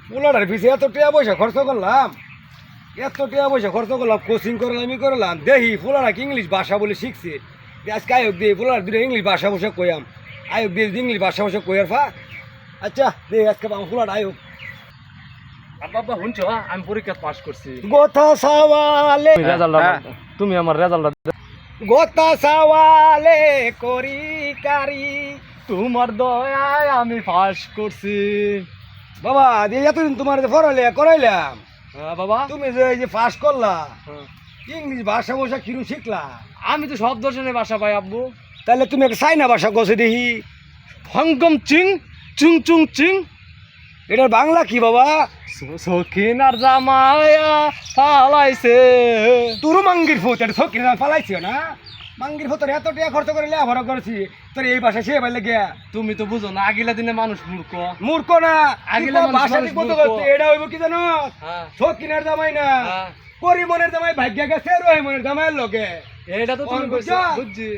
পোলাটার পিছিয়ে এত টাকা পয়সা খরচ করলাম, কোচিং করলাম দেখি পোলাটা কি ইংলিশ ভাষা বলে শিখছে। আজকে আয়োগ দিয়ে পোলার দুটো ইংলিশ ভাষা বসে কইয়াম, আয়োগ দিয়ে ইংলিশ ভাষা বসে কইয়ার ফা। আচ্ছা দে আজকে পোলাটা আয়োগ। বাবা শুনছো, আমি পরীক্ষা পাস করছি। গোথা সাওয়ালে তুমি আমার রেজাল্ট গোথা সাওয়ালে করি কারি। তোমার দয়ায় আমি পাস করছি। বাবা দিয়ে এতদিন তোমার করাইলাম, বাবা তুমি যে এই যে পাস করলা, ইংলিশ ভাষা ভাষা কিরু শিখলা? আমি তো সব দর্শনের ভাষা পাই আব্বু। তাহলে তুমি একটা চাইনা ভাষা কষে দেখি। হংকং চিং চুং চুং চিং। এটার বাংলা কি বাবা? সখিনার জামায়া পালাইছে। তুরু মাঙ্গির ফুট, এটা সকির পালাইছি না? মাঙ্গির ফুট এত টাকা খরচ করে লেখাপড়া করেছি, তোর এই ভাষা সে পাইলে গিয়া। তুমি তো বুঝো না, আগিলা দিনে মানুষ মূর্খ। মূর্খ না, আগিলা ভাষা ঠিক মতো করছে। এটা হইব কি জানো? হ্যাঁ। সকিনের জামাই না, হ্যাঁ। করিমনের জামাই ভাগ্য গেছে রহিমনের জামাইয়ের লগে। এটা তো তুমি বুঝছো? বুঝছি।